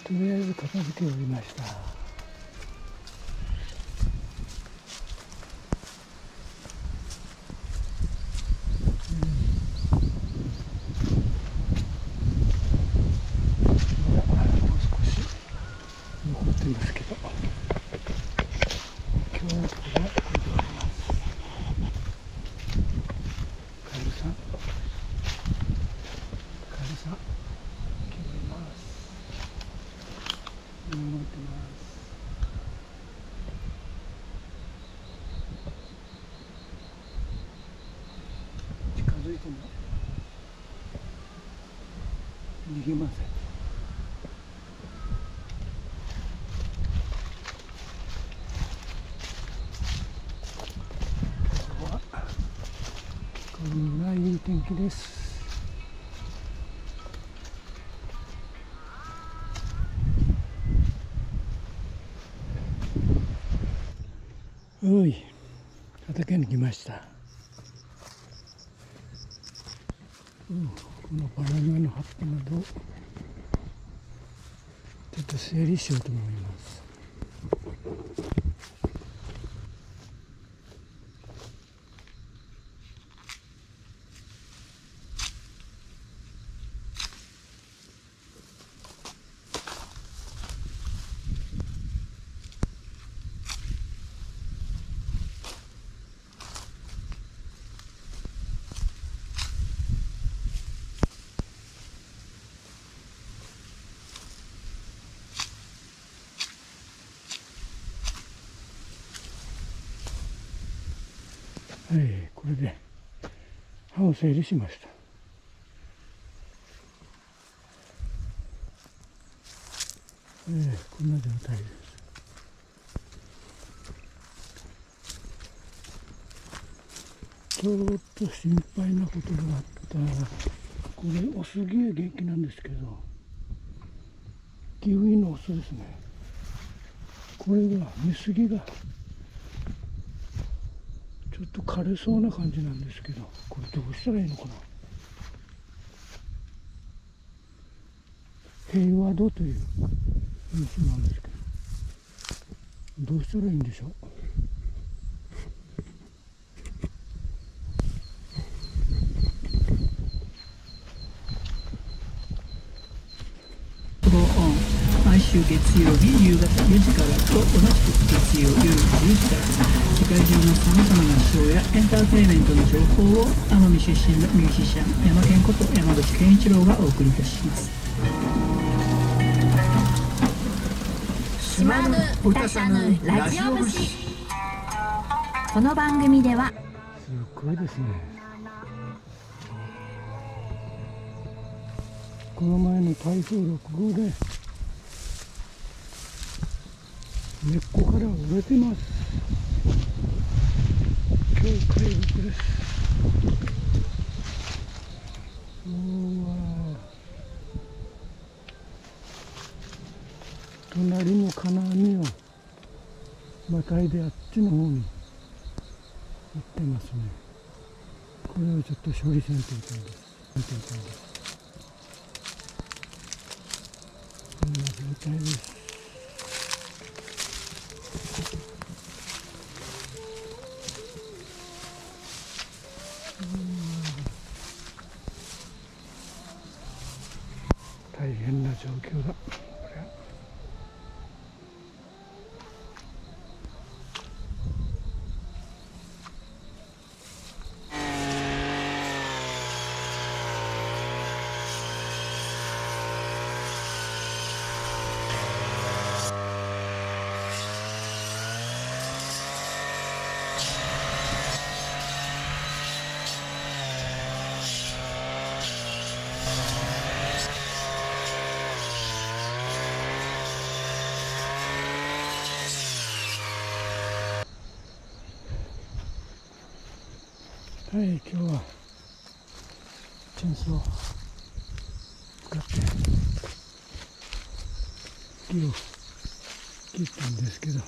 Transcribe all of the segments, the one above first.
とりあえず片付け終わりました。まだもう少し残ってますけど、今日のところはこれで終わります。カエルさん、決まります。守ってます。近づいても逃げません。今日はこんないい天気です。おい、畑に来ました。このバランの葉っぱなどちょっと整理しようと思います。はい、これで葉を整理しました。こんな状態です。ちょっと心配なことがあった。これオスゲー元気なんですけど、キウイのオスですね。これがメスギがちょっと枯れそうな感じなんですけど、これどうしたらいいのかな。平和度という品種なんですけど、どうしたらいいんでしょう。毎週月曜日夕方4時からと同じく月曜夜10時から世界中のさまざまなショーやエンターテインメントの情報を奄美出身のミュージシャン山健こと山口健一郎がお送りいたします。島ぬ歌さぬラジオ節。この番組ではすごいですね。この前の台風6号で根っこから折れてます。今日回復です。隣の金網をまたいであっちの方に行ってますね。これをちょっと処理せんといけないです。こんな状態です。大変な状況だ。はい、今日はチェーンソーを使って木を切ったんですけど、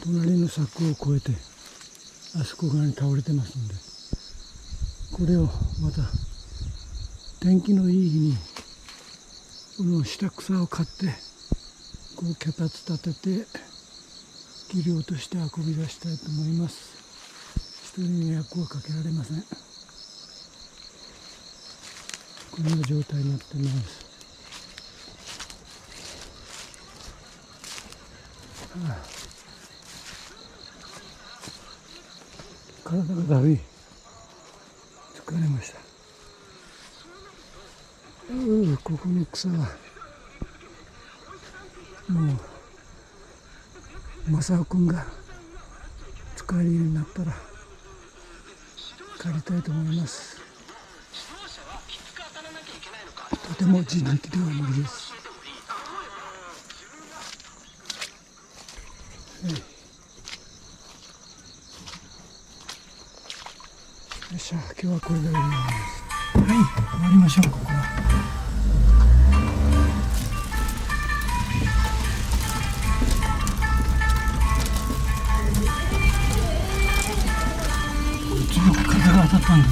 隣の柵を越えてあそこ側に倒れてますんで、これをまた天気のいい日にこの下草を刈ってこう脚立立てて肥料として運び出したいと思います。人に迷惑はかけられません。こんな状態になっています。体がだるい。疲れました。ここの草はもう正雄君が使えるようになったら刈りたいと思います。とても人力では無理です。よっしゃ、今日はこれで終わります。はい、終わりましょう。ここは強く風が当たったんだ。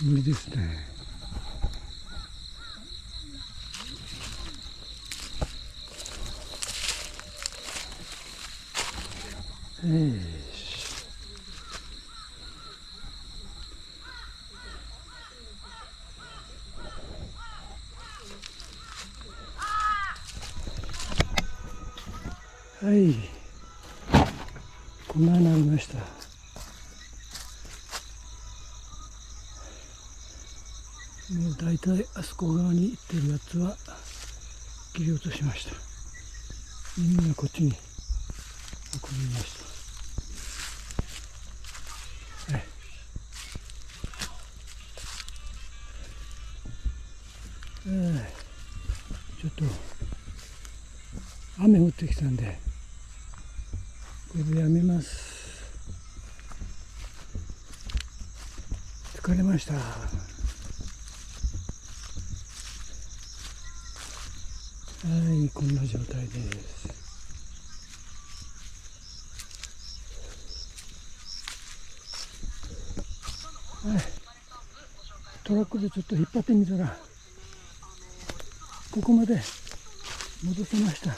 無理ですね。はい、こんなになりました。もう大体あそこ側に行ってるやつは切り落としました。みんなこっちに運びました。はい、ちょっと雨降ってきたんでこれでやめます。疲れました。はい、こんな状態です。はい、トラックでちょっと引っ張ってみたらここまで戻せました。は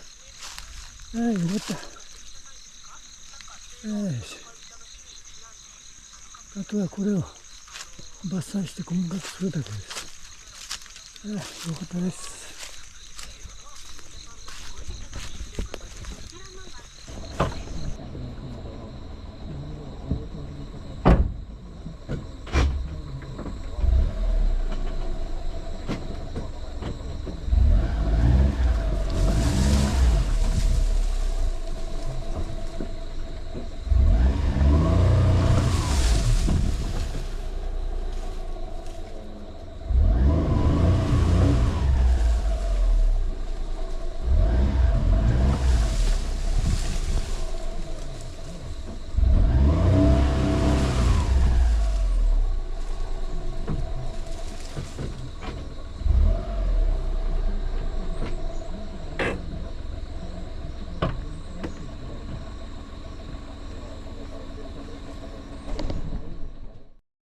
い、よかった。あとはこれを伐採して細かくするだけです。よかったです。